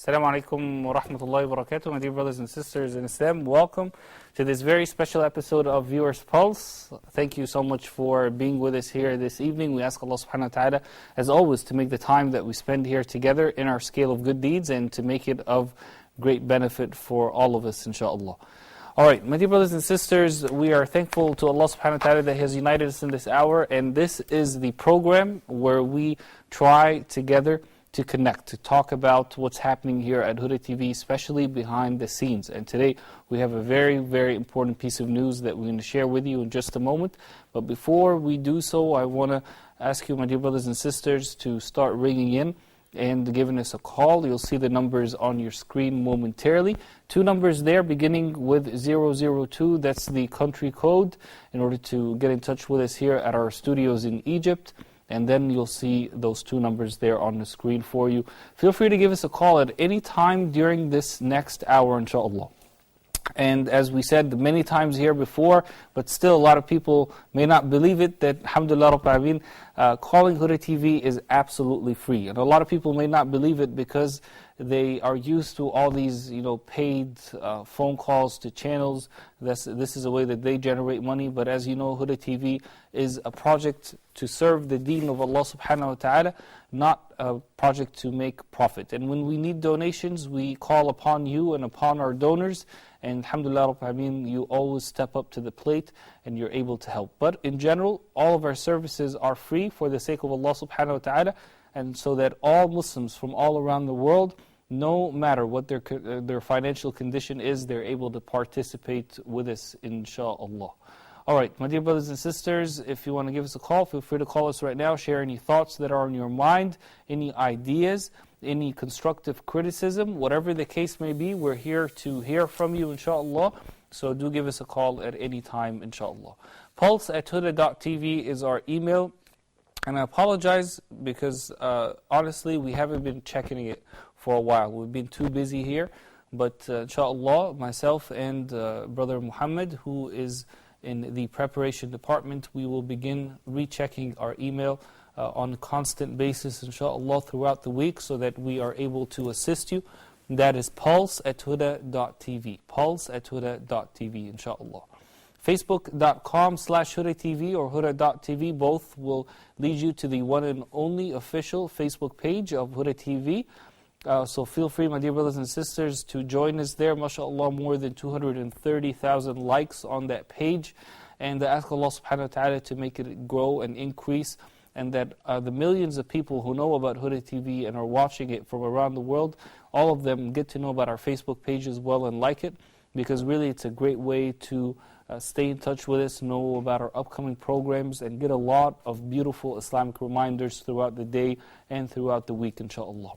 Assalamu alaikum wa rahmatullahi wa barakatuh. My dear brothers and sisters in Islam, welcome to this very special episode of Viewers Pulse. Thank you so much for being with us here this evening. We ask Allah subhanahu wa ta'ala, as always, to make the time that we spend here together in our scale of good deeds and to make it of great benefit for all of us, inshaAllah. Alright, my dear brothers and sisters, we are thankful to Allah subhanahu wa ta'ala that He has united us in this hour, and this is the program where we try together to connect, to talk about what's happening here at Huda TV, especially behind the scenes. And today we have a very, very important piece of news that we're going to share with you in just a moment. But before we do so, I want to ask you, my dear brothers and sisters, to start ringing in and giving us a call. You'll see the numbers on your screen momentarily. Two numbers there beginning with 002, that's the country code, in order to get in touch with us here at our studios in Egypt. And then you'll see those two numbers there on the screen for you. Feel free to give us a call at any time during this next hour, inshaAllah. And as we said many times here before, but still a lot of people may not believe it, that alhamdulillah Rabbil Alameen, calling Huda TV is absolutely free. And a lot of people may not believe it because they are used to all these paid phone calls to channels. This is a way that they generate money. But as you know, Huda TV is a project to serve the deen of Allah subhanahu wa ta'ala, not a project to make profit. And when we need donations, we call upon you and upon our donors. And alhamdulillah, you always step up to the plate and you're able to help. But in general, all of our services are free for the sake of Allah subhanahu wa ta'ala, and so that all Muslims from all around the world, no matter what their financial condition is, they're able to participate with us, inshaAllah. Alright, my dear brothers and sisters, if you want to give us a call, feel free to call us right now. Share any thoughts that are on your mind, any ideas, any constructive criticism, whatever the case may be. We're here to hear from you, inshaAllah. So do give us a call at any time, inshaAllah. Pulse@huda.tv is our email. And I apologize because honestly, we haven't been checking it for a while. We've been too busy here. But inshaAllah, myself and Brother Muhammad, who is in the preparation department, we will begin rechecking our email on a constant basis, inshaAllah, throughout the week, so that we are able to assist you. That is pulse@huda.tv. Pulse@huda.tv, inshaAllah. Facebook.com/HudaTV or Huda.tv, both will lead you to the one and only official Facebook page of Huda TV. So feel free, my dear brothers and sisters, to join us there. MashaAllah, more than 230,000 likes on that page. And I ask Allah subhanahu wa ta'ala to make it grow and increase, and that the millions of people who know about Huda TV and are watching it from around the world, all of them get to know about our Facebook page as well and like it, because really it's a great way to stay in touch with us, know about our upcoming programs, and get a lot of beautiful Islamic reminders throughout the day and throughout the week, inshaAllah.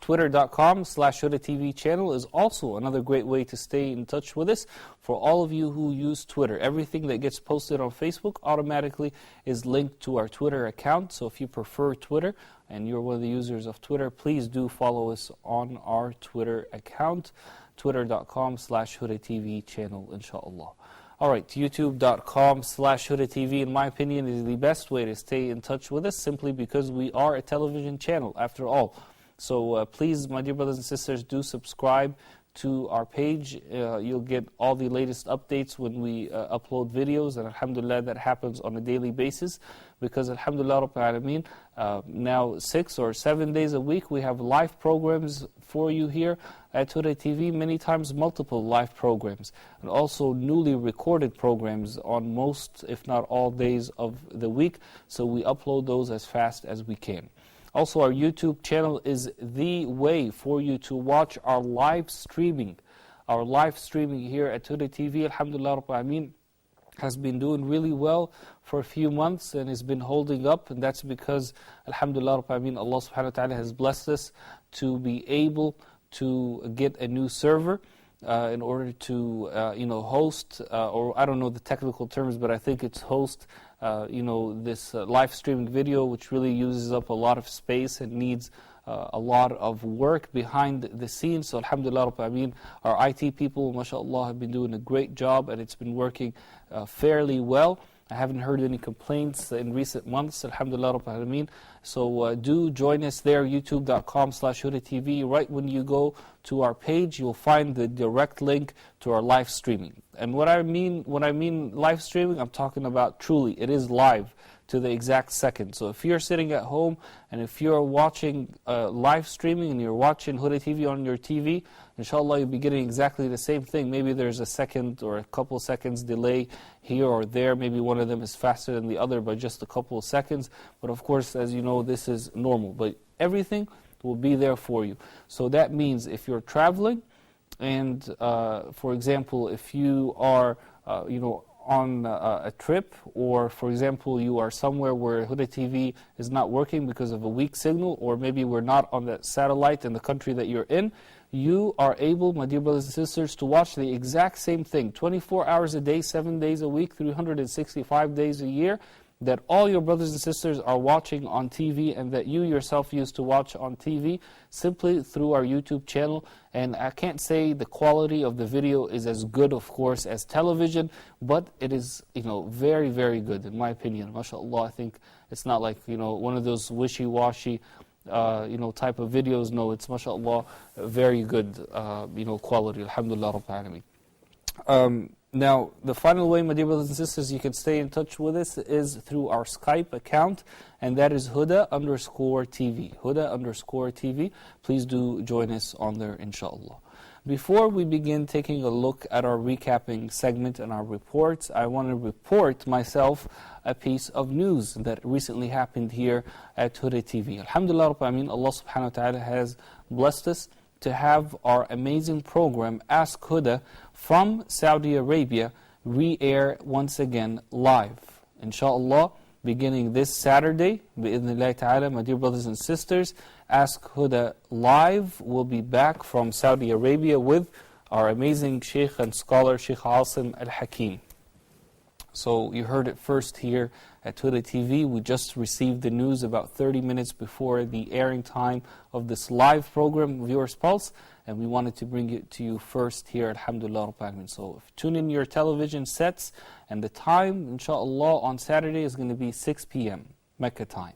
Twitter.com/HudaTV channel is also another great way to stay in touch with us. For all of you who use Twitter, everything that gets posted on Facebook automatically is linked to our Twitter account. So if you prefer Twitter and you're one of the users of Twitter, please do follow us on our Twitter account, Twitter.com/HudaTV channel, inshaAllah. Alright, YouTube.com/HudaTV, in my opinion, is the best way to stay in touch with us, simply because we are a television channel after all. So please, my dear brothers and sisters, do subscribe to our page. You'll get all the latest updates when we upload videos, and alhamdulillah, that happens on a daily basis, because alhamdulillah Rabbil Alameen, now 6 or 7 days a week we have live programs for you here at Huda TV, many times multiple live programs, and also newly recorded programs on most, if not all, days of the week. So we upload those as fast as we can. Also, our YouTube channel is the way for you to watch our live streaming. Our live streaming here at Huda TV, alhamdulillah Rabbil Alameen, has been doing really well for a few months and has been holding up. And that's because, alhamdulillah Rabbil Alameen, Allah subhanahu wa ta'ala has blessed us to be able to get a new server in order to host, or I don't know the technical terms, but I think it's host this live streaming video, which really uses up a lot of space and needs a lot of work behind the scenes. So alhamdulillah Rabbil Alameen, our IT people, mashallah, have been doing a great job, and it's been working fairly well. I haven't heard any complaints in recent months, alhamdulillah rabbil alameen. So do join us there, youtube.com/HudaTV. Right when you go to our page, you'll find the direct link to our live streaming. And when I mean live streaming, I'm talking about truly, it is live to the exact second. So if you're sitting at home and if you're watching live streaming and you're watching Huda TV on your TV, inshallah you'll be getting exactly the same thing. Maybe there's a second or a couple seconds delay here or there. Maybe one of them is faster than the other by just a couple of seconds. But of course, as you know, this is normal. But everything will be there for you. So that means if you're traveling and, for example, if you are, on a trip, or for example you are somewhere where Huda TV is not working because of a weak signal, or maybe we're not on that satellite in the country that you're in, you are able, my dear brothers and sisters, to watch the exact same thing 24 hours a day, 7 days a week, 365 days a year, that all your brothers and sisters are watching on TV and that you yourself used to watch on TV simply through our YouTube channel. And I can't say the quality of the video is as good, of course, as television, but it is, very, very good in my opinion. MashaAllah, I think it's not like, one of those wishy-washy, type of videos. No, it's MashaAllah, very good, quality. Alhamdulillah Rabbil Alameen. Now, the final way, my dear brothers and sisters, you can stay in touch with us is through our Skype account, and that is Huda_TV. Huda_TV. Please do join us on there, inshallah. Before we begin taking a look at our recapping segment and our reports, I want to report myself a piece of news that recently happened here at Huda TV. Alhamdulillah Rabbil Alameen, Allah subhanahu wa ta'ala has blessed us to have our amazing program, Ask Huda, from Saudi Arabia, re-air once again live. Inshallah, beginning this Saturday, bi'idhnillahi ta'ala, my dear brothers and sisters, Ask Huda Live will be back from Saudi Arabia with our amazing Sheikh and scholar, Sheikh Asim Al-Hakim. So you heard it first here at Huda TV. We just received the news about 30 minutes before the airing time of this live program, Viewers Pulse, and we wanted to bring it to you first here, alhamdulillah Rabbil Alameen. So tune in your television sets, and the time, inshaAllah, on Saturday is going to be 6 p.m. Mecca time.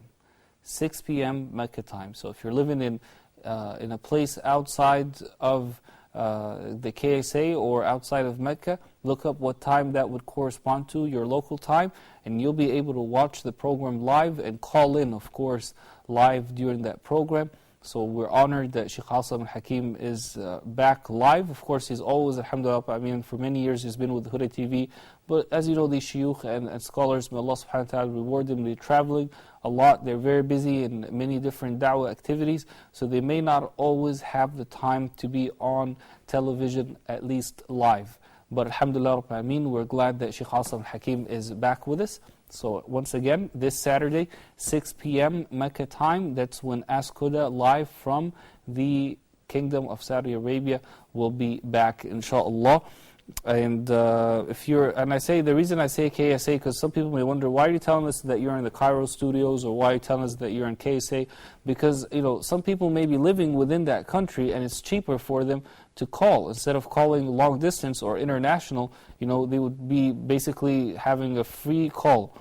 6 p.m. Mecca time. So if you're living in a place outside of the KSA or outside of Mecca, look up what time that would correspond to, your local time, and you'll be able to watch the program live and call in, of course, live during that program. So we're honored that Sheikh Asim Al-Hakim is back live. Of course, he's always, alhamdulillah, for many years he's been with Huda TV. But as you know, these shuyukh and scholars, may Allah subhanahu wa ta'ala reward them. They're traveling a lot. They're very busy in many different da'wah activities. So they may not always have the time to be on television, at least live. But alhamdulillah, we're glad that Sheikh Asim Al-Hakim is back with us. So once again, this Saturday, 6 p.m. Mecca time, that's when Ask Huda live from the Kingdom of Saudi Arabia will be back, inshallah. And the reason I say KSA, because some people may wonder, why are you telling us that you're in the Cairo studios, or why are you telling us that you're in KSA? Because some people may be living within that country, and it's cheaper for them to call. Instead of calling long distance or international, they would be basically having a free call.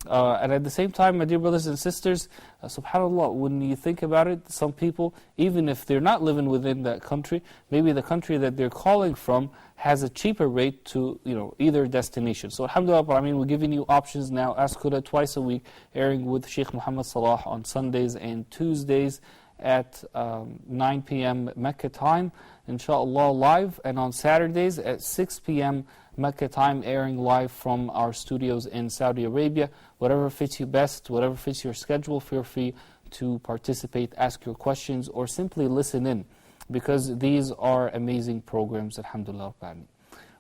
And at the same time, my dear brothers and sisters, subhanAllah, when you think about it, some people, even if they're not living within that country, maybe the country that they're calling from has a cheaper rate to either destination. So alhamdulillah, we're giving you options now. Ask Huda twice a week, airing with Sheikh Muhammad Salah on Sundays and Tuesdays at 9 p.m. Mecca time, inshallah live, and on Saturdays at 6 p.m. Mecca time, airing live from our studios in Saudi Arabia. Whatever fits you best, whatever fits your schedule, feel free to participate, ask your questions, or simply listen in, because these are amazing programs, alhamdulillah.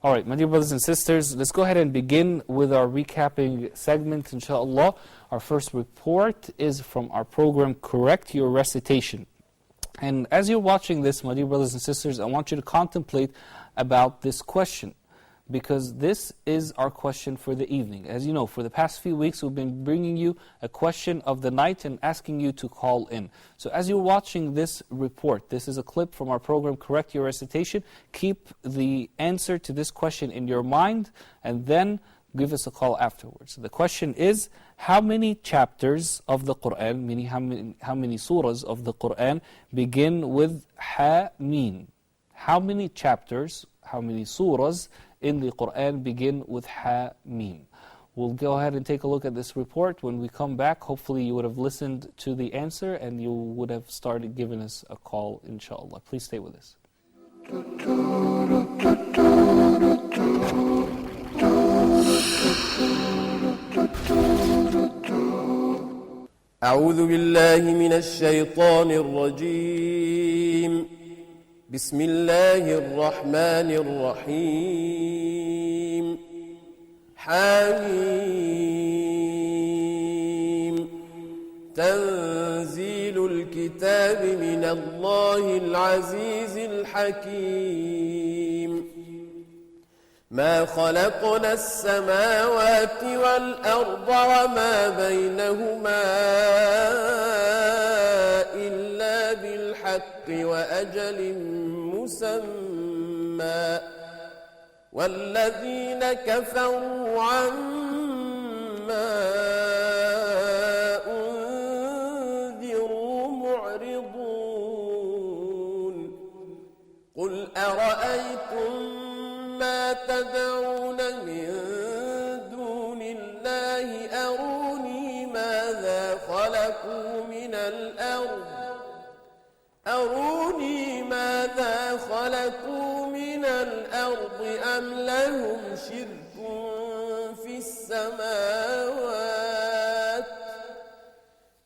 Alright, my dear brothers and sisters, let's go ahead and begin with our recapping segment, inshallah. Our first report is from our program, Correct Your Recitation. And as you're watching this, my dear brothers and sisters, I want you to contemplate about this question, because this is our question for the evening. As you know, for the past few weeks, we've been bringing you a question of the night and asking you to call in. So as you're watching this report, this is a clip from our program, Correct Your Recitation. Keep the answer to this question in your mind, and then give us a call afterwards. The question is, how many chapters of the Quran, meaning how many surahs of the Quran begin with Ha-Mim? How many chapters, how many surahs in the Quran begin with Ha-Mim? We'll go ahead and take a look at this report. When we come back, hopefully you would have listened to the answer and you would have started giving us a call, inshallah. Please stay with us. أعوذ بالله من الشيطان الرجيم. بسم الله الرحمن الرحيم. حميم. تنزيل الكتاب من الله العزيز الحكيم. ما خلقنا السماوات والأرض وما بينهما إلا بالحق وأجل مسمى والذين كفروا عما أنذروا معرضون. قل أرأيتم ما تدعون من دون الله أروني ماذا خلقوا من الأرض أم لهم شرك في السماوات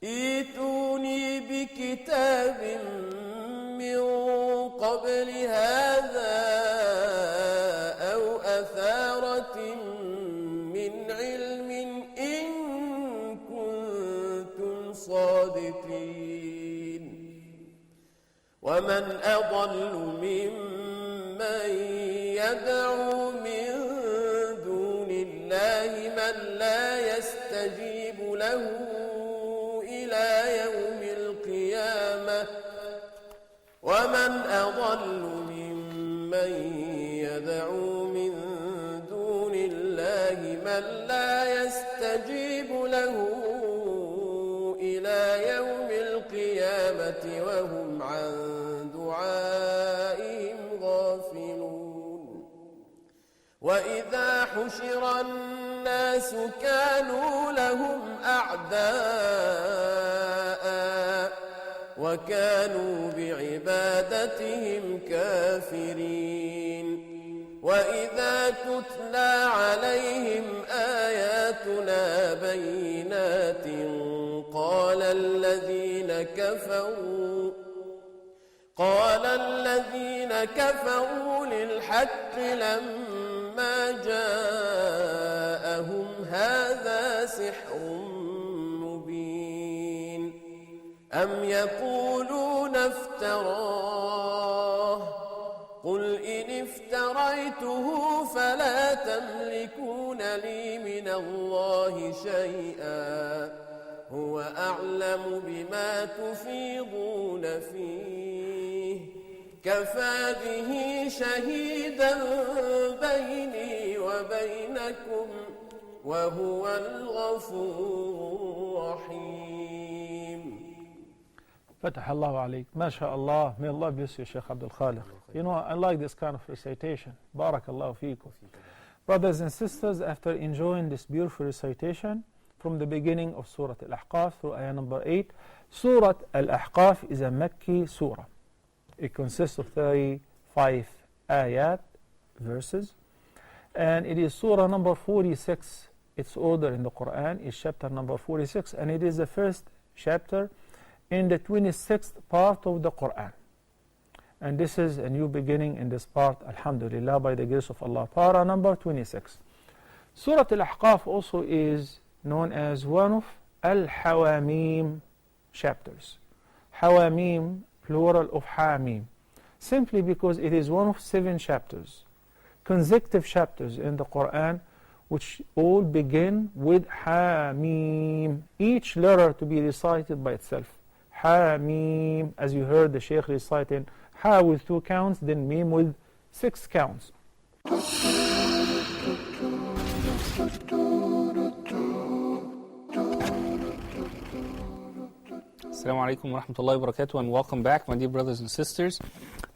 ائتوني بكتاب من قبل هذا أو أثارة من علم إن كنتم صادقين. ومن أضل ممن يدعو من دون الله من لا يستجيب له إلى يوم القيامة ومن أضل ممن يدعو من دون الله من لا يستجيب له إلى يوم القيامة وهم عن دعائهم غافلون. وإذا حشر الناس كانوا لهم أعداء وكانوا بعبادتهم كافرين. وإذا تتلى عليهم آياتنا بينات قال الذين كفروا للحق لما جاءهم هذا سحر مبين. أم يقولون افتراه قل إن افتريته فلا تملكون لي من الله شيئا هو أعلم بما تفيضون فيه كفى به شهيدا بيني وبينكم وهو الغفور الرحيم. فتح الله عليك. ما شاء الله. May Allah bless you, Sheikh Abdul Khaliq. You know, I like this kind of recitation. Barakallahu feekum. Brothers and sisters, after enjoying this beautiful recitation from the beginning of Surah Al-Ahqaf through ayah number 8, Surah Al-Ahqaf is a Makki surah. It consists of 35 ayat, verses, and it is surah number 46. Its order in the Quran is chapter number 46, and it is the first chapter in the 26th part of the Quran. And this is a new beginning in this part, alhamdulillah, by the grace of Allah. Para number 26. Surah Al-Ahqaf also is known as one of Al-Hawamim chapters. Hawamim, plural of Hamim, simply because it is one of 7 chapters, consecutive chapters in the Quran, which all begin with Hamim, each letter to be recited by itself. Hamim, as you heard the Shaykh reciting, Ha with 2 counts, then Mim with 6 counts. Assalamu alaikum wa rahmatullahi wa barakatuh, and welcome back, my dear brothers and sisters.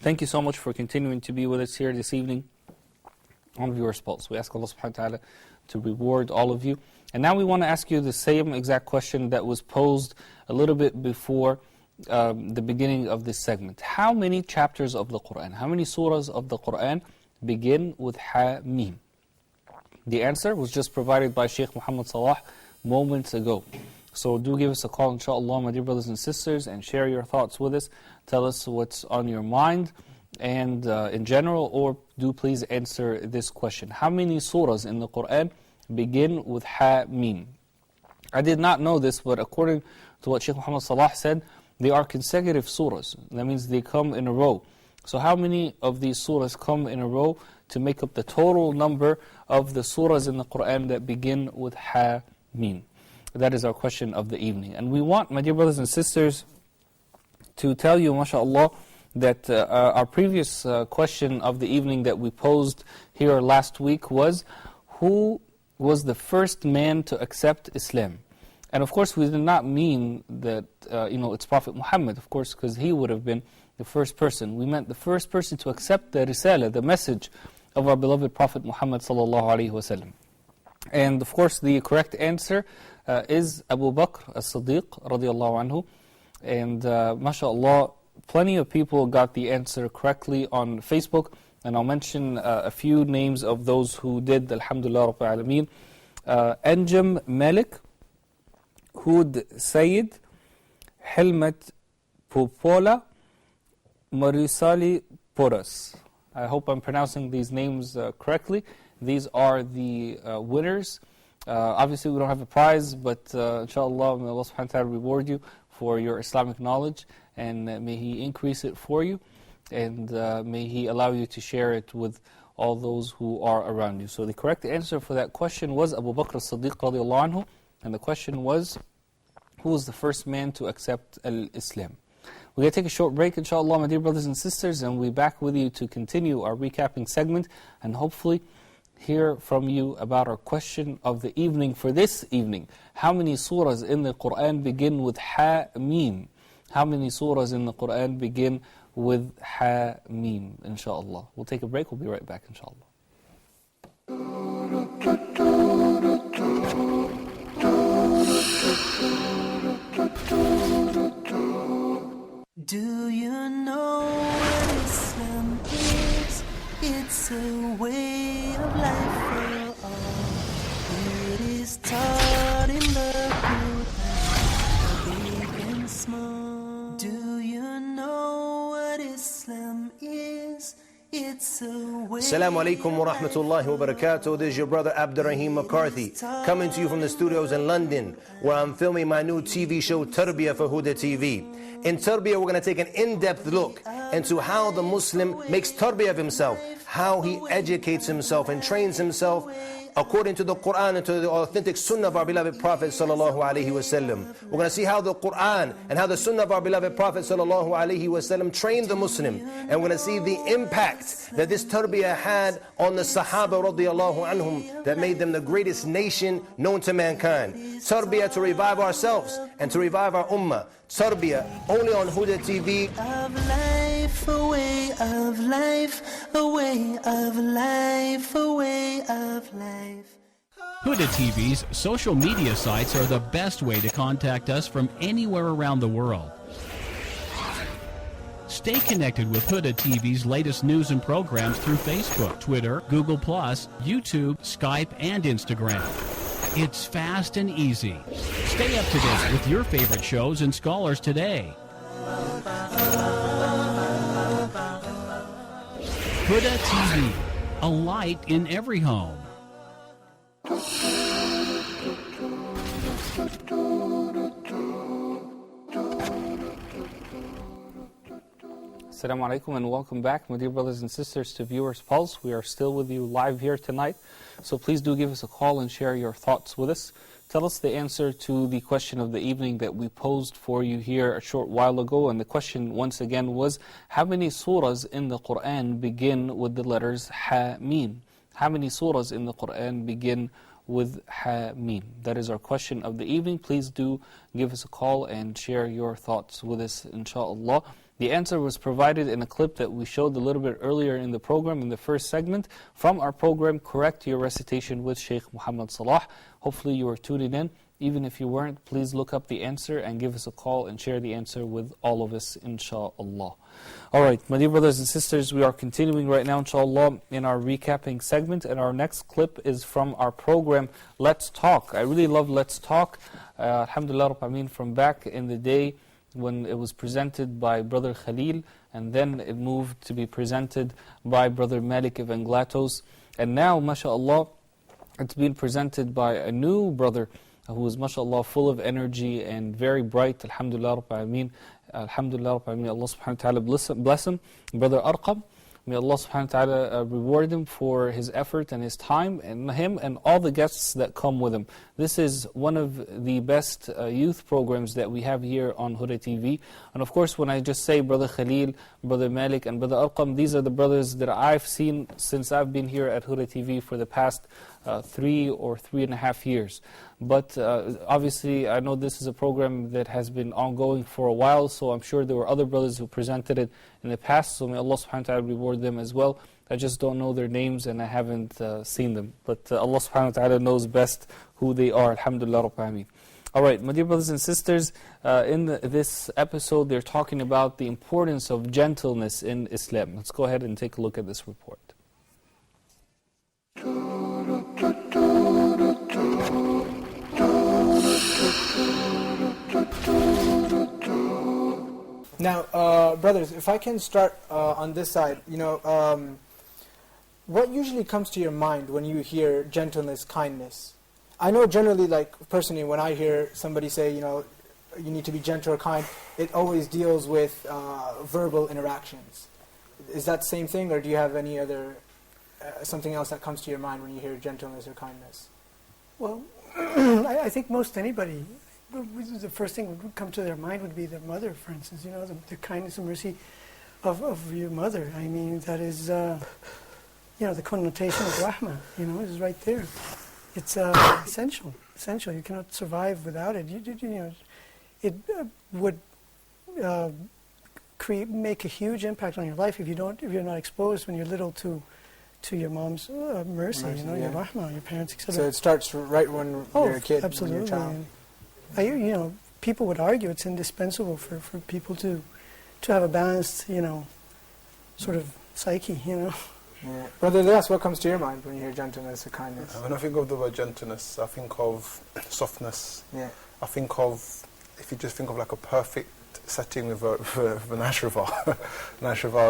Thank you so much for continuing to be with us here this evening on Viewers Pulse. We ask Allah subhanahu wa ta'ala to reward all of you. And now we want to ask you the same exact question that was posed a little bit before the beginning of this segment. How many chapters of the Quran, how many surahs of the Quran begin with Ha-Mim? The answer was just provided by Sheikh Muhammad Salah moments ago. So do give us a call, inshallah, my dear brothers and sisters, and share your thoughts with us. Tell us what's on your mind and in general, or do please answer this question. How many surahs in the Quran begin with Ha-Mim? I did not know this, but according to what Sheikh Muhammad Salah said, they are consecutive surahs. That means they come in a row. So how many of these surahs come in a row to make up the total number of the surahs in the Quran that begin with Ha-Mim? That is our question of the evening. And we want, my dear brothers and sisters, to tell you, mashallah, that our previous question of the evening that we posed here last week was, who was the first man to accept Islam? And of course, we did not mean that, it's Prophet Muhammad, of course, because he would have been the first person. We meant the first person to accept the Risala, the message of our beloved Prophet Muhammad sallallahu alaihi wasallam. And of course, the correct answer is Abu Bakr as-Siddiq radiallahu anhu. And mashallah, plenty of people got the answer correctly on Facebook. And I'll mention a few names of those who did, alhamdulillah rabbil alameen. Anjum Malik, Hud Sayyid, Helmet Popola, Marisali Poras. I hope I'm pronouncing these names correctly. These are the winners. Obviously, we don't have a prize, but inshallah, may Allah subhanahu wa ta'ala reward you for your Islamic knowledge, and may He increase it for you, and may He allow you to share it with all those who are around you. So the correct answer for that question was Abu Bakr as-Siddiq radiallahu anhu, and the question was, who was the first man to accept Islam? We're going to take a short break, inshallah, my dear brothers and sisters, and we'll be back with you to continue our recapping segment, and hopefully hear from you about our question of the evening for this evening. How many surahs in the Quran begin with Ha-Mim? How many surahs in the Quran begin with Ha-Mim, inshallah? We'll take a break, we'll be right back, inshallah. Do you know what Islam is? It's a way of life for all. It is taught in the Quran, big and small. Do you know what Islam is? It's a way. Assalamu alaikum wa rahmatullahi wa barakatuh. This is your brother Abdurrahim McCarthy, coming to you from the studios in London, where I'm filming my new TV show Tarbiyah for Huda TV. In Tarbiyah, we're going to take an in-depth look into how the Muslim makes Tarbiyah of himself, how he educates himself and trains himself according to the Quran and to the authentic Sunnah of our beloved Prophet sallallahu alaihi wasallam. We're going to see how the Quran and how the Sunnah of our beloved Prophet sallallahu alaihi wasallam trained the Muslim, and we're going to see the impact that this Tarbiyah had on the Sahaba radiyallahu anhum, that made them the greatest nation known to mankind. Tarbiyah to revive ourselves and to revive our ummah. Tarbiyah only on Huda TV. Of life, a way of life, a way of life, a way of life. Huda TV's social media sites are the best way to contact us from anywhere around the world. Stay connected with Huda TV's latest news and programs through Facebook, Twitter, Google+, YouTube, Skype, and Instagram. It's fast and easy. Stay up to date with your favorite shows and scholars today. Huda TV, a light in every home. Assalamu alaikum and welcome back, my dear brothers and sisters, to Viewers Pulse. We are still with you live here tonight, so please do give us a call and share your thoughts with us. Tell us the answer to the question of the evening that we posed for you here a short while ago, and the question once again was, how many surahs in the Quran begin with the letters Ha-Mim? How many surahs in the Quran begin with Hameen? That is our question of the evening. Please do give us a call and share your thoughts with us, inshallah. The answer was provided in a clip that we showed a little bit earlier in the program, in the first segment, from our program, Correct Your Recitation with Sheikh Muhammad Salah. Hopefully you are tuning in. Even if you weren't, please look up the answer and give us a call and share the answer with all of us, inshallah. Alright, my dear brothers and sisters, we are continuing right now, inshallah, in our recapping segment, and our next clip is from our program, Let's Talk. I really love Let's Talk. Alhamdulillah, from back in the day when it was presented by Brother Khalil, and then it moved to be presented by Brother Malik Ibn Glatos, and now, mashallah, it's being presented by a new brother who is, mashallah, full of energy and very bright. Alhamdulillah Rabbil Alameen. Alhamdulillah Rabbil Alameen. Allah subhanahu wa ta'ala bless him. Brother Arqam, may Allah subhanahu wa ta'ala reward him for his effort and his time, and him and all the guests that come with him. This is one of the best youth programs that we have here on Huda TV. And of course, when I just say Brother Khalil, Brother Malik, and Brother Arqam, these are the brothers that I've seen since I've been here at Huda TV for the past 3 or 3.5 years. But obviously, I know this is a program that has been ongoing for a while, so I'm sure there were other brothers who presented it in the past, so may Allah subhanahu wa ta'ala reward them as well. I just don't know their names and I haven't seen them. But Allah subhanahu wa ta'ala knows best who they are. Alhamdulillah Rabbil Alameen. Alright, my dear brothers and sisters, in this episode they're talking about the importance of gentleness in Islam. Let's go ahead and take a look at this report. Now, brothers, if I can start on this side, what usually comes to your mind when you hear gentleness, kindness? I know generally, like personally, when I hear somebody say, you need to be gentle or kind, it always deals with verbal interactions. Is that the same thing, or do you have any other, something else that comes to your mind when you hear gentleness or kindness? Well, I think most anybody, the first thing that would come to their mind would be their mother, for instance. The kindness and mercy of your mother. I mean, that is, the connotation of rahmah, is right there. It's essential. You cannot survive without it. It would make a huge impact on your life if you're not exposed when you're little to your mom's mercy, your rahmah, your parents, etc. So it starts right when you're a kid, absolutely. when you're a child. People would argue it's indispensable for people to have a balanced, sort of psyche, Yeah. Brother Ilyas, what comes to your mind when you hear gentleness or kindness? When I think of the word gentleness, I think of softness. Yeah. I think of, if you just think of like a perfect setting with a nice river,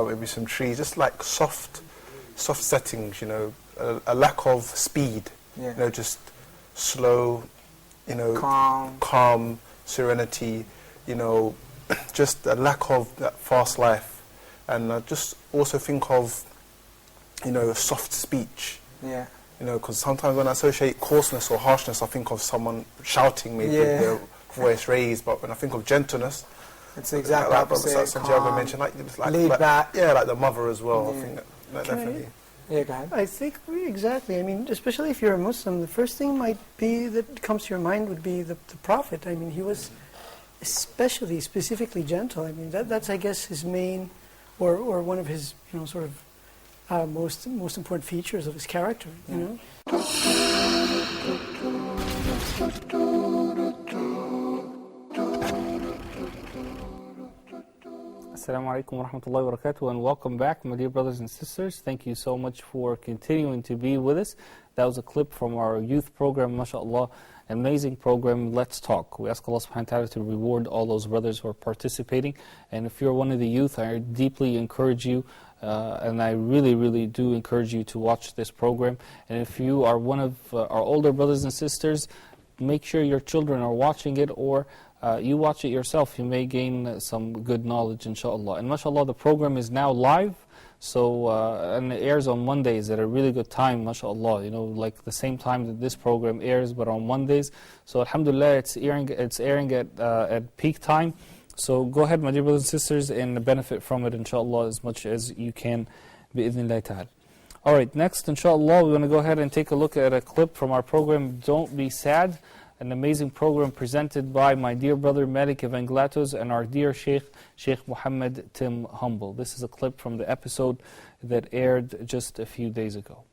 maybe some trees, just like soft settings, a lack of speed, just slow, calm, serenity, just a lack of that fast life. And I just also think of, soft speech. Yeah. Because sometimes when I associate coarseness or harshness, I think of someone shouting maybe with their voice raised. But when I think of gentleness, it's the exact opposite. Santiago mentioned, like laid back. Yeah, like the mother as well. Yeah. I think that definitely. Yeah, go ahead. I think exactly. I mean, especially if you're a Muslim, the first thing might be that comes to your mind would be the Prophet. I mean, he was specifically gentle. I mean, that's I guess his main, or one of his sort of most important features of his character. Assalamu alaikum wa rahmatullahi wa barakatuh, and welcome back, my dear brothers and sisters. Thank you so much for continuing to be with us. That was a clip from our youth program, mashallah, amazing program, Let's Talk. We ask Allah subhanahu wa ta'ala to reward all those brothers who are participating. And if you're one of the youth, I deeply encourage you, and I really, really do encourage you to watch this program. And if you are one of our older brothers and sisters, make sure your children are watching it, or you watch it yourself. You may gain some good knowledge, inshallah. And mashallah, the program is now live, so and it airs on Mondays at a really good time, mashallah. Like the same time that this program airs, but on Mondays. So alhamdulillah, it's airing at peak time. So go ahead, my dear brothers and sisters, and benefit from it, inshallah, as much as you can, bi'idhnillahi ta'ala. All right, next, inshallah, we're going to go ahead and take a look at a clip from our program, Don't Be Sad, an amazing program presented by my dear brother Malik Evanglatos and our dear Sheikh Muhammad Tim Humble. This is a clip from the episode that aired just a few days ago.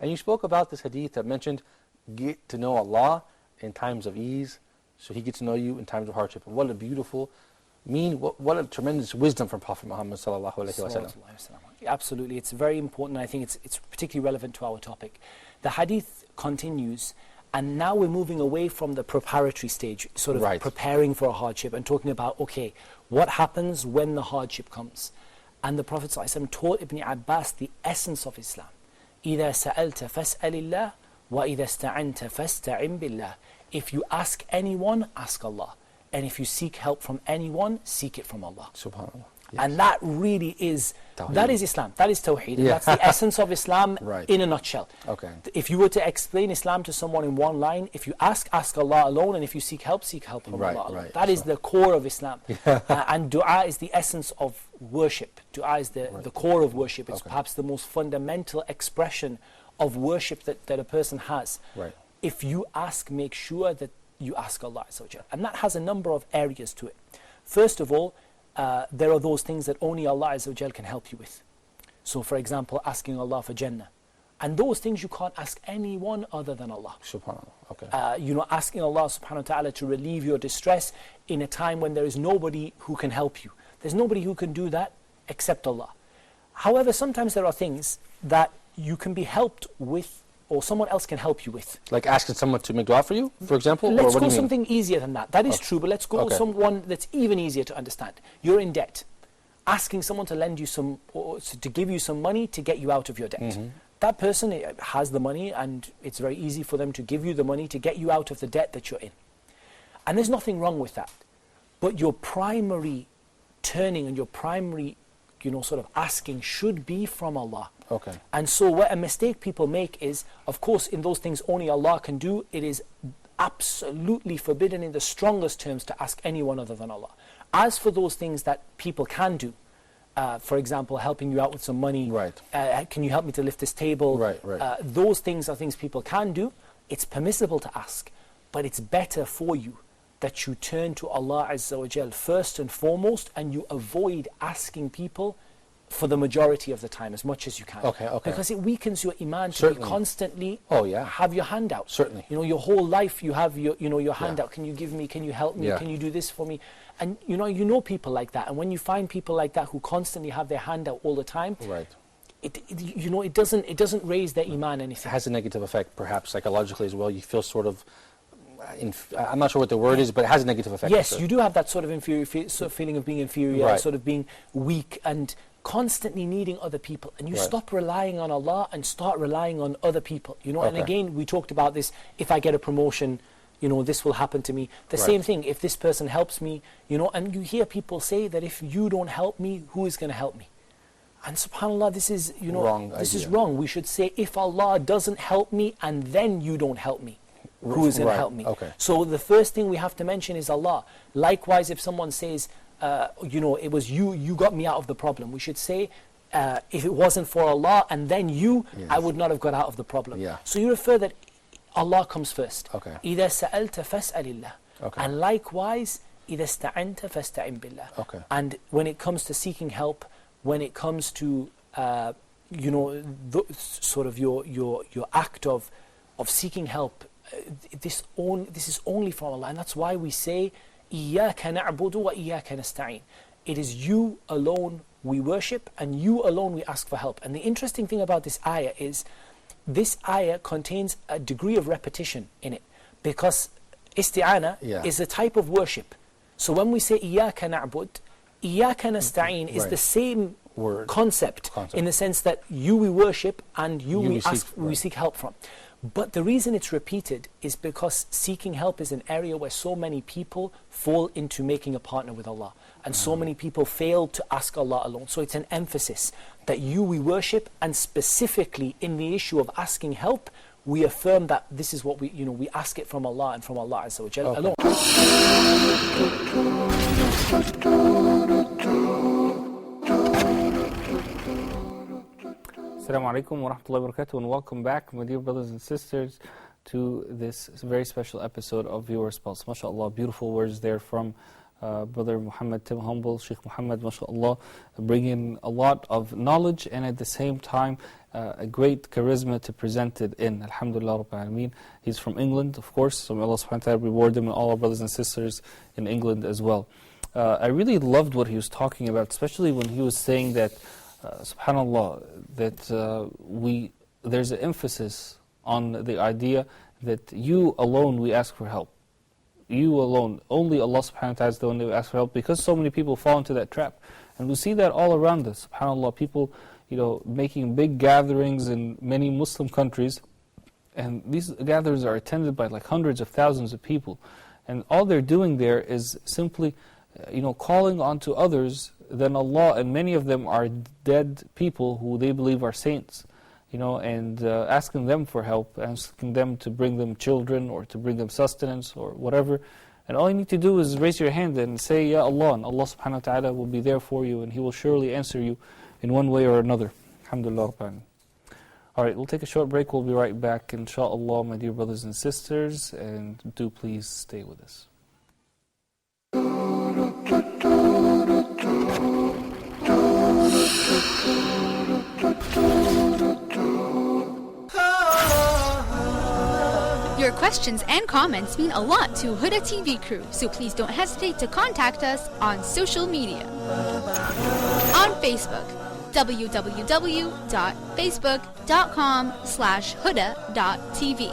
And you spoke about this hadith that mentioned, get to know Allah in times of ease, so He gets to know you in times of hardship. And what a beautiful what a tremendous wisdom from Prophet Muhammad sallallahu alaihi wasallam. Absolutely, it's very important. I think it's particularly relevant to our topic. The hadith continues, and now we're moving away from the preparatory stage, sort of preparing for a hardship, and talking about, okay, what happens when the hardship comes? And the Prophet sallallahu alaihi wasallam taught Ibn Abbas the essence of Islam. إِذَا سَأَلْتَ فَاسْأَلِ اللَّهِ وَإِذَا اسْتَعَنْتَ فَاسْتَعِنْ بِاللَّهِ. If you ask anyone, ask Allah. And if you seek help from anyone, seek it from Allah. SubhanAllah. Yes. And that really is, that is Islam, that is Tawheed. Yeah. That's the essence of Islam in a nutshell. Okay. If you were to explain Islam to someone in one line, if you ask Allah alone, and if you seek help from Allah alone. That is the core of Islam. And dua is the essence of worship. Dua is the core of worship. It's perhaps the most fundamental expression of worship that a person has. If you ask, make sure that you ask Allah Azza wa Jal. And that has a number of areas to it. First of all, there are those things that only Allah Azza wa Jal can help you with. So for example, asking Allah for Jannah. And those things you can't ask anyone other than Allah. SubhanAllah. Okay. Asking Allah subhanahu wa ta'ala to relieve your distress in a time when there is nobody who can help you. There's nobody who can do that except Allah. However, sometimes there are things that you can be helped with, or someone else can help you with. Like asking someone to make dua for you, for example? Let's or what go do you something easier than that. That is true, but let's go someone that's even easier to understand. You're in debt. Asking someone to lend you some, or to give you some money to get you out of your debt. That person has the money, and it's very easy for them to give you the money to get you out of the debt that you're in. And there's nothing wrong with that. But your primary turning and your primary, sort of asking should be from Allah. Okay. And so what a mistake people make is, of course, in those things only Allah can do, it is absolutely forbidden in the strongest terms to ask anyone other than Allah. As for those things that people can do, for example, helping you out with some money, can you help me to lift this table? Those things are things people can do. It's permissible to ask, but it's better for you that you turn to Allah Azza wa Jal first and foremost, and you avoid asking people for the majority of the time, as much as you can. Because it weakens your iman to be constantly have your hand out. Certainly. Your whole life you have your hand out. Can you give me? Can you help me? Can you do this for me? And you know people like that. And when you find people like that who constantly have their hand out all the time, it doesn't raise their iman anything. It has a negative effect, perhaps psychologically as well. You feel sort of, I'm not sure what the word is, but it has a negative effect. Yes, you do have that sort of feeling of being inferior, sort of being weak, and constantly needing other people. And you stop relying on Allah and start relying on other people. And again, we talked about this. If I get a promotion, this will happen to me. The same thing, if this person helps me, and you hear people say that if you don't help me, who is going to help me? And subhanAllah, this is, this is wrong. We should say, if Allah doesn't help me and then you don't help me, who is going to help me? So the first thing we have to mention is Allah. Likewise, if someone says, it was you got me out of the problem, we should say, if it wasn't for Allah and then you, I would not have got out of the problem. So you refer that Allah comes first. إِذَا سَأَلْتَ فَاسْأَلِ اللَّهِ. And likewise, إِذَا اسْتَعَنْتَ فَاسْتَعِنْ بِاللَّهِ. And when it comes to seeking help, when it comes to sort of your act of seeking help, this is only from Allah. And that's why we say, إِيَّاكَ نَعْبُدُ وَإِيَّاكَ نَسْتَعِينُ. It is you alone we worship, and you alone we ask for help. And the interesting thing about this ayah is, this ayah contains a degree of repetition in it, because isti'ana is a type of worship. So when we say إِيَّاكَ نَعْبُدُ, إِيَّاكَ نَسْتَعِينُ is the same concept, in the sense that you we worship and you we seek help from. But the reason it's repeated is because seeking help is an area where so many people fall into making a partner with Allah, and so many people fail to ask Allah alone. So it's an emphasis that you we worship, and specifically in the issue of asking help, we affirm that this is what we ask it from Allah and from Allah Azza wa Jalla alone. Assalamu alaikum wa rahmatullahi wa barakatuh, and welcome back, my dear brothers and sisters, to this very special episode of Viewers Pulse. MashaAllah, beautiful words there from Brother Muhammad Tim Humble, Sheikh Muhammad, MashaAllah, bringing a lot of knowledge and at the same time a great charisma to present it in. Alhamdulillah Rabbil Alameen. He's from England, of course, so may Allah subhanahu wa ta'ala reward him and all our brothers and sisters in England as well. I really loved what he was talking about, especially when he was saying that subhanallah, that there's an emphasis on the idea that you alone we ask for help. You alone, only Allah subhanahu wa ta'ala is the one that we ask for help, because so many people fall into that trap. And we see that all around us, subhanallah, people making big gatherings in many Muslim countries, and these gatherings are attended by like hundreds of thousands of people. And all they're doing there is simply calling onto others than Allah, and many of them are dead people who they believe are saints, and asking them for help, asking them to bring them children or to bring them sustenance or whatever. And all you need to do is raise your hand and say, Ya Allah, and Allah subhanahu wa ta'ala will be there for you, and He will surely answer you in one way or another. Alhamdulillah Rabbil. Alright, we'll take a short break. We'll be right back, inshaAllah, my dear brothers and sisters, and do please stay with us. Your questions and comments mean a lot to Huda TV crew, so please don't hesitate to contact us on social media. On Facebook, www.facebook.com/huda.tv.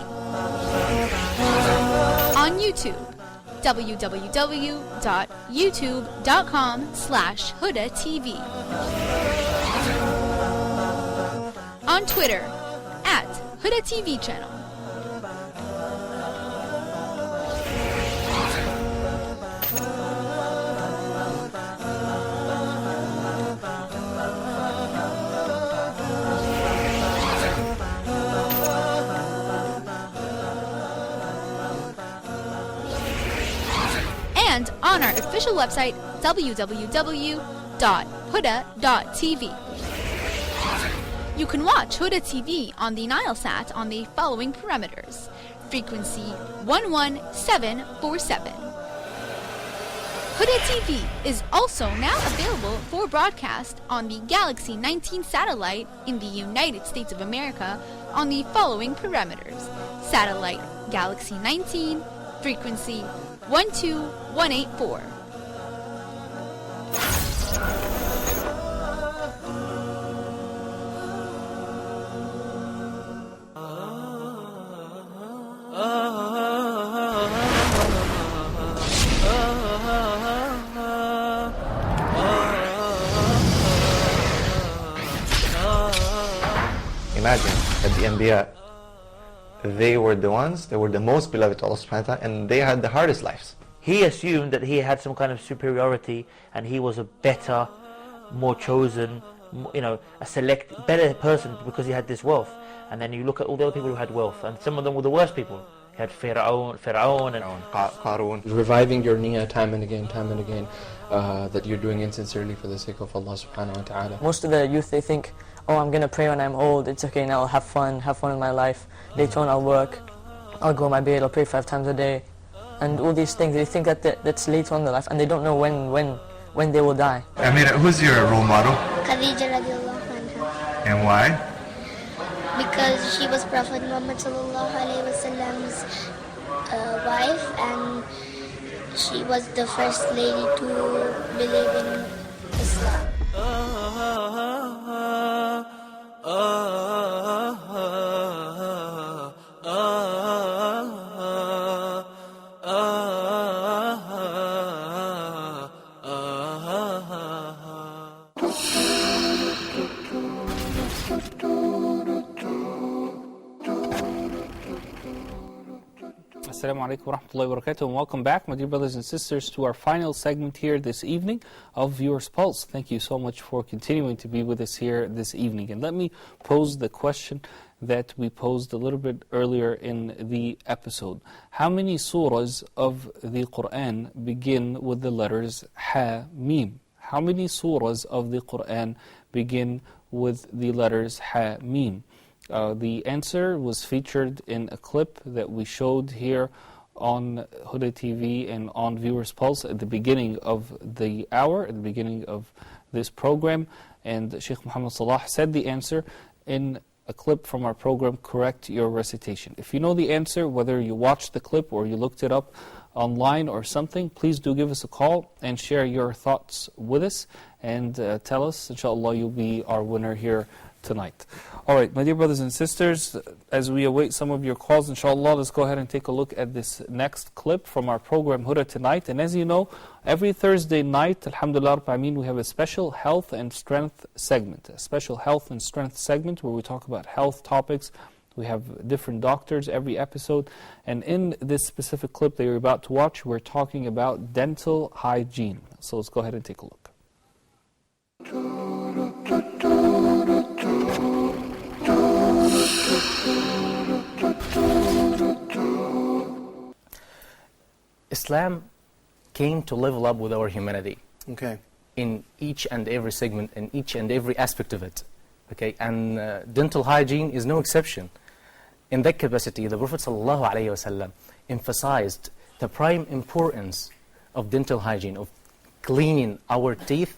On YouTube, www.youtube.com/hudatv. On Twitter, @HudaTV channel. And on our official website, www.huda.tv. You can watch Huda TV on the Nilesat on the following parameters: frequency 11747. Huda TV is also now available for broadcast on the Galaxy 19 satellite in the United States of America on the following parameters: satellite Galaxy 19, frequency 12184. Imagine that the Anbiya, they were the most beloved to Allah subhanahu wa ta'ala, and they had the hardest lives. He assumed that he had some kind of superiority and he was a better, more chosen, a better person because he had this wealth. And then you look at all the other people who had wealth, and some of them were the worst people. You had Fir'aun and Qarun. Reviving your niyyah time and again, that you're doing it sincerely for the sake of Allah subhanahu wa ta'ala. Most of the youth, they think, oh, I'm going to pray when I'm old, it's okay, now I'll have fun in my life. Later on I'll work, I'll go on my bed, I'll pray 5 times a day. And all these things, they think that's later on in their life, and they don't know when they will die. Amira, who's your role model? Khadija radiallahu anha. And why? Because she was Prophet Muhammad sallallahu alaihi wasallam's wife, and she was the first lady to believe in Islam. Assalamu alaikum wa rahmatullahi wa barakatuh, and welcome back, my dear brothers and sisters, to our final segment here this evening of Viewers Pulse. Thank you so much for continuing to be with us here this evening. And let me pose the question that we posed a little bit earlier in the episode. How many surahs of the Quran begin with the letters Ha, Mim? How many surahs of the Quran begin with the letters Ha, Mim? The answer was featured in a clip that we showed here on Huda TV and on Viewers Pulse at the beginning of the hour, at the beginning of this program. And Sheikh Muhammad Salah said the answer in a clip from our program, Correct Your Recitation. If you know the answer, whether you watched the clip or you looked it up online or something, please do give us a call and share your thoughts with us and tell us. Inshallah, you'll be our winner here tonight. All right, my dear brothers and sisters, as we await some of your calls, inshallah, let's go ahead and take a look at this next clip from our program Huda Tonight. And as you know, every Thursday night, alhamdulillah, we have a special health and strength segment. A special health and strength segment where we talk about health topics. We have different doctors every episode. And in this specific clip that you're about to watch, we're talking about dental hygiene. So let's go ahead and take a look. Islam came to level up with our humanity. Okay. In each and every segment, in each and every aspect of it. Okay, and dental hygiene is no exception. In that capacity, the Prophet ﷺ emphasized the prime importance of dental hygiene, of cleaning our teeth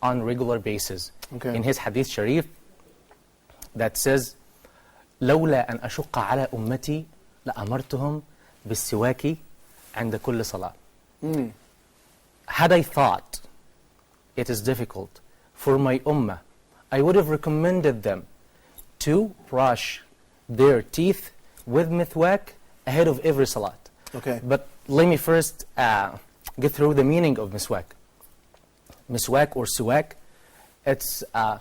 on regular basis. Okay. In his hadith sharif that says, لولا أن أشق على أمتي لأمرتهم بالسواك عند كل صلاة. Had I thought it is difficult for my ummah, I would have recommended them to brush their teeth with mithwak ahead of every salat. Okay. But let me first get through the meaning of miswak. Miswak or suwak, it's a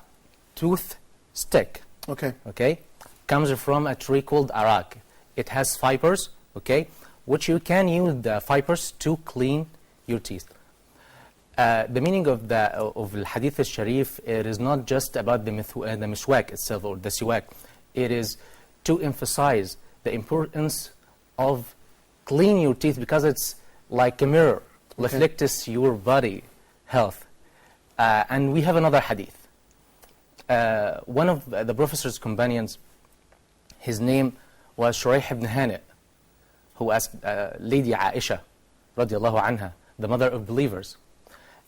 tooth stick. Okay. Okay. Comes from a tree called arak. It has fibers, okay, which you can use the fibers to clean your teeth. The meaning of the hadith al-sharif, it is not just about the miswak itself or the siwak. It is to emphasize the importance of cleaning your teeth because it's like a mirror, reflects your body health. And we have another hadith. One of the Prophet's companions, his name was Shuraih ibn Hani, who asked Lady Aisha, radiallahu anha, the mother of believers,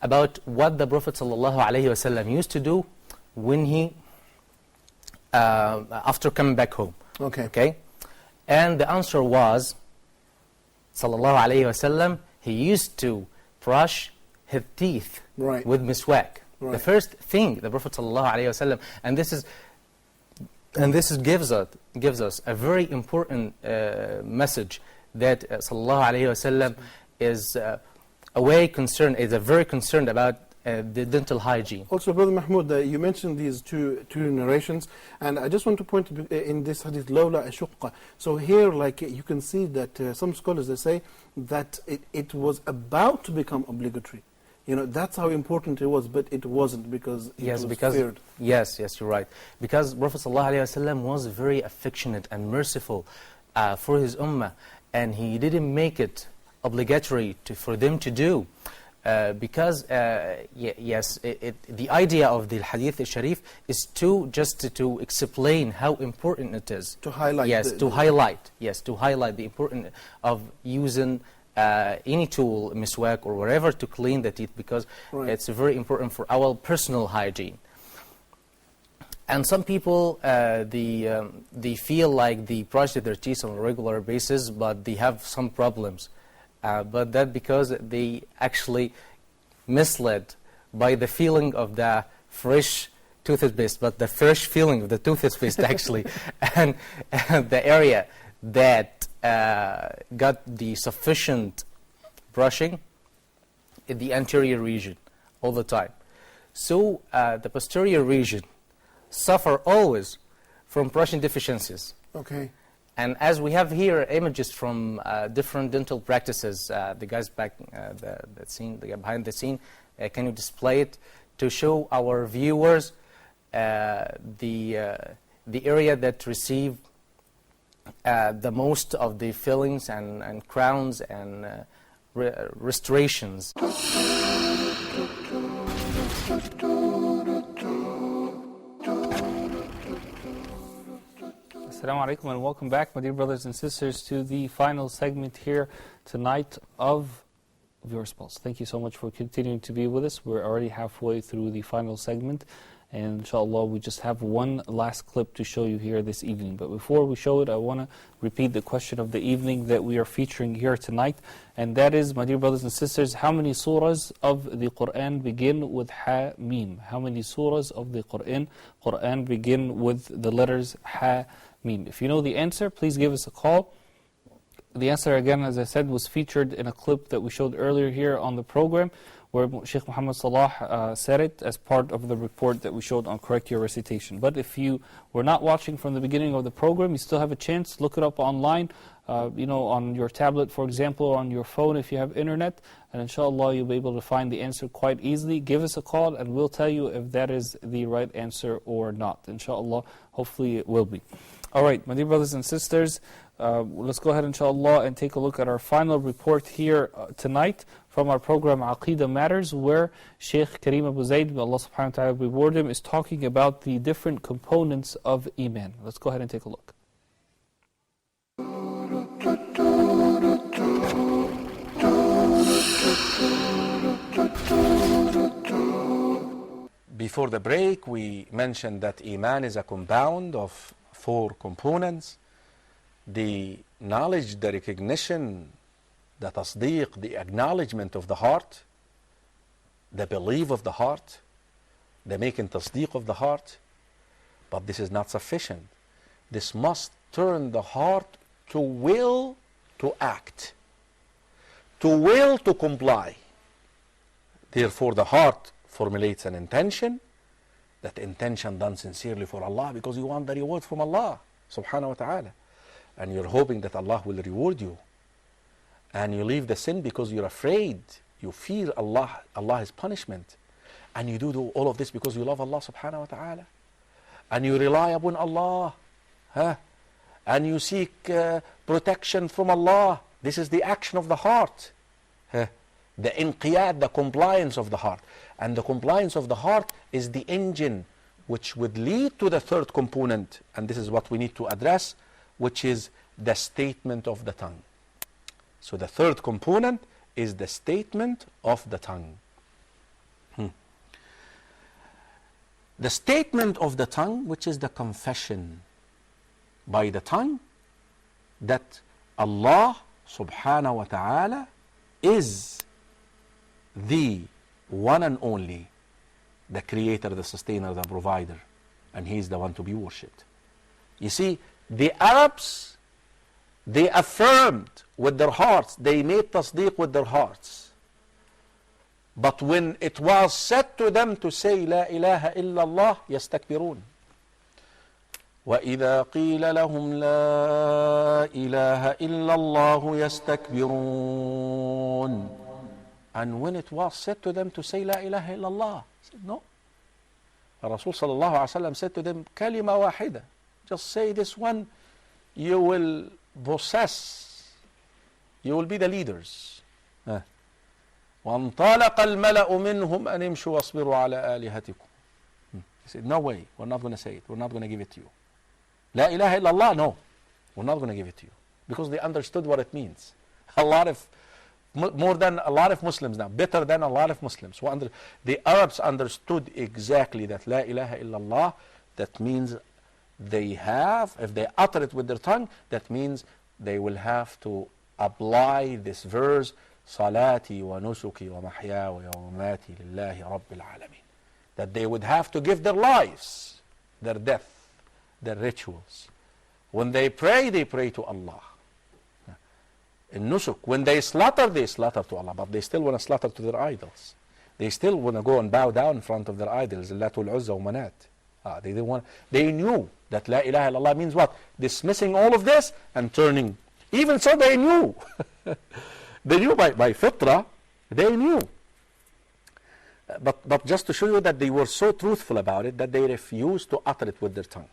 about what the Prophet ﷺ used to do when he, after coming back home. Okay. And the answer was, sallallahu alayhi wasallam, he used to brush his teeth with miswak. Right. The first thing the Prophet sallallahu alayhi wasallam, and this gives us a very important message that sallallahu alayhi wasallam is very concerned about the dental hygiene. Also, Brother Mahmoud, you mentioned these two narrations, and I just want to point in this hadith, lawla ashukka. So here, like you can see that some scholars, they say that it was about to become obligatory. You know, that's how important it was, but it wasn't because it was feared. Yes, you're right. Because Prophet ﷺ was very affectionate and merciful for his ummah, and he didn't make it obligatory for them to do. Because, the idea of the Hadith al-Sharif is to explain how important it is. To highlight. Yes, to highlight the importance of using any tool, miswak or whatever, to clean the teeth, because it's very important for our personal hygiene. And some people, they feel like they brush their teeth on a regular basis, but they have some problems. But that because they actually misled by the feeling of the fresh toothpaste, but the fresh feeling of the toothpaste actually, and the area that got the sufficient brushing in the anterior region all the time. So the posterior region suffer always from brushing deficiencies. Okay. And as we have here images from different dental practices, the guys back the scene, the guy behind the scene, can you display it to show our viewers the area that receive the most of the fillings and crowns and restorations. Assalamu alaikum and welcome back, my dear brothers and sisters, to the final segment here tonight of Viewers Pulse. Thank you so much for continuing to be with us. We're already halfway through the final segment, and inshallah we just have one last clip to show you here this evening. But before we show it, I want to repeat the question of the evening that we are featuring here tonight, and that is, my dear brothers and sisters, how many surahs of the Qur'an begin with Ha Mim? How many surahs of the Qur'an begin with the letters Ha Mim? If you know the answer, please give us a call. The answer, again, as I said, was featured in a clip that we showed earlier here on the program, where Sheikh Muhammad Salah said it as part of the report that we showed on Correct Your Recitation. But if you were not watching from the beginning of the program, you still have a chance. Look it up online, on your tablet, for example, or on your phone if you have internet, and inshallah you'll be able to find the answer quite easily. Give us a call and we'll tell you if that is the right answer or not. Inshallah, hopefully it will be. Alright, my dear brothers and sisters, let's go ahead inshallah and take a look at our final report here tonight from our program Aqeedah Matters, where Sheikh Kareem Abu Zayd, may Allah subhanahu wa ta'ala reward him, is talking about the different components of Iman. Let's go ahead and take a look. Before the break, we mentioned that Iman is a compound of 4 components: the knowledge, the recognition, the tasdeeq, the acknowledgement of the heart, the belief of the heart, the making tasdeeq of the heart. But this is not sufficient. This must turn the heart to will to act, to will to comply. Therefore, the heart formulates an intention, that intention done sincerely for Allah, because you want the reward from Allah subhanahu wa ta'ala. And you're hoping that Allah will reward you. And you leave the sin because you're afraid, you fear Allah's punishment. And you do all of this because you love Allah subhanahu wa ta'ala. And you rely upon Allah. And you seek protection from Allah. This is the action of the heart. The inqiyad, the compliance of the heart. And the compliance of the heart is the engine which would lead to the third component, and this is what we need to address, which is the statement of the tongue. So the third component is the statement of the tongue. The statement of the tongue, which is the confession by the tongue that Allah subhanahu wa ta'ala is the one and only, the creator, the sustainer, the provider, and he is the one to be worshipped. You see, the Arabs, they affirmed with their hearts, they made tasdeeq with their hearts. But when it was said to them to say La ilaha illallah, yastakbirun. وَإِذَا قِيلَ لَهُمْ لَا إِلَهَ إِلَّا اللَّهُ يَسْتَكْبِرُونَ. And when it was said to them to say La ilaha illallah, said no. Rasul sallallahu alaihi wasallam said to them, Kalima wahida, just say this one, you will possess, you will be the leaders. وَانْطَلَقَ الْمَلَأُ مِنْهُمْ أَنْ يَمْشُوا وَاصْبِرُوا عَلَى آلِهَتِكُمْ. He said, no way, we're not going to say it, we're not going to give it to you. La ilaha illallah, no, we're not going to give it to you. Because they understood what it means. More than a lot of Muslims now, better than a lot of Muslims. The Arabs understood exactly that La ilaha illallah, that means they have, if they utter it with their tongue, that means they will have to apply this verse, Salati wa nusuki wa mahya wa yawmati lillahi rabbil alameen. That they would have to give their lives, their death, their rituals. When they pray to Allah. In nusuk, when they slaughter to Allah, but they still want to slaughter to their idols. They still want to go and bow down in front of their idols, Latul Uzza wa Manat. They knew That La ilaha illallah means what? Dismissing all of this and turning. Even so, they knew. They knew by fitrah, they knew. But just to show you that they were so truthful about it that they refused to utter it with their tongue.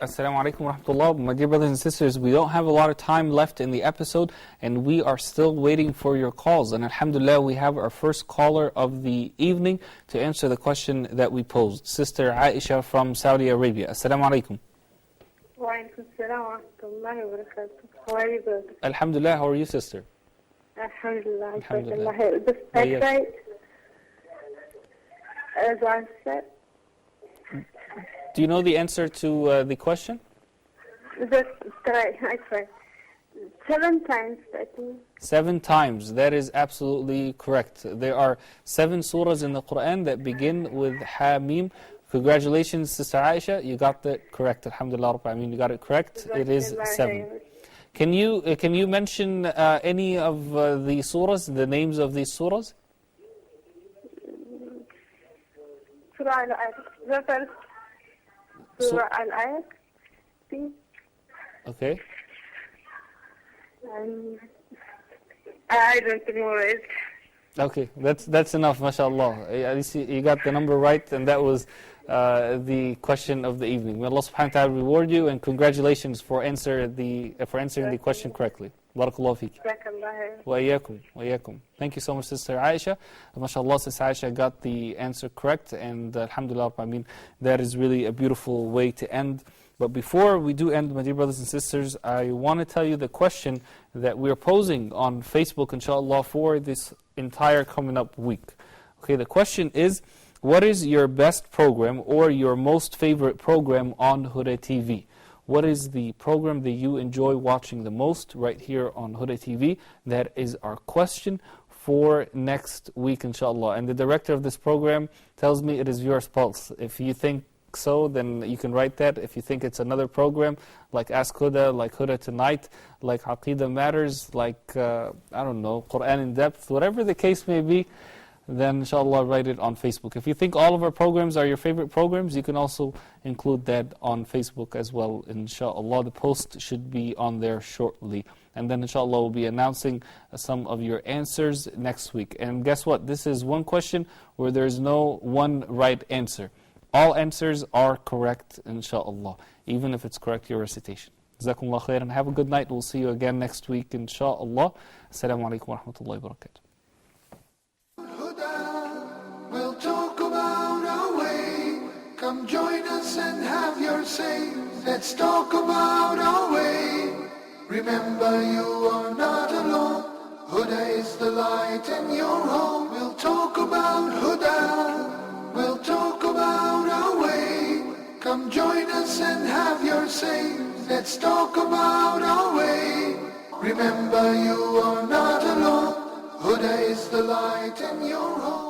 Assalamu alaikum wa rahmatullah. My dear brothers and sisters, we don't have a lot of time left in the episode, and we are still waiting for your calls. And alhamdulillah, we have our first caller of the evening to answer the question that we posed. Sister Aisha from Saudi Arabia. Assalamu alaikum. Wa alaikum assalam wa rahmatullahi wa barakatuh. How are you, brother? Alhamdulillah, how are you, sister? Alhamdulillah. Alhamdulillah. This right? As I said. Do you know the answer to the question? That's right. I tried 7 times, I think. 7 times. That is absolutely correct. There are 7 surahs in the Quran that begin with Hamim. Congratulations, Sister Aisha. You got that correct. Alhamdulillah, I mean, you got it correct. It is 7. Can you mention any of the surahs, the names of these surahs? Surah Al-Ayat. Surah Al-Ayat. Okay. I don't memorize. Okay, that's enough, mashallah. At least you got the number right, and that was the question of the evening. May Allah subhanahu wa ta'ala reward you, and congratulations for answering the question correctly. Barakallahu feek. Wa iyyakum, wa iyyakum. Thank you so much, Sister Aisha. MashaAllah, Sister Aisha got the answer correct, and alhamdulillah, I mean, that is really a beautiful way to end. But before we do end, my dear brothers and sisters, I want to tell you the question that we're posing on Facebook, inshallah, for this entire coming up week. Okay, the question is, what is your best program or your most favorite program on Huda TV? What is the program that you enjoy watching the most right here on Huda TV? That is our question for next week, inshallah. And the director of this program tells me it is Viewers Pulse. If you think so, then you can write that. If you think it's another program, like Ask Huda, like Huda Tonight, like Aqidah Matters, like, I don't know, Quran in Depth, whatever the case may be, then inshallah write it on Facebook. If you think all of our programs are your favorite programs, you can also include that on Facebook as well, inshallah. The post should be on there shortly. And then inshallah we'll be announcing some of your answers next week. And guess what? This is one question where there's no one right answer. All answers are correct, inshallah, even if it's correct your recitation. Jazakumullah khair, and have a good night. We'll see you again next week, inshallah. Assalamu alaikum wa rahmatullahi wa barakatuh. We'll talk about our way. Come join us and have your say. Let's talk about our way. Remember, you are not alone. Huda is the light in your home. We'll talk about Huda. We'll talk about our way. Come join us and have your say. Let's talk about our way. Remember, you are not alone. Huda is the light in your home.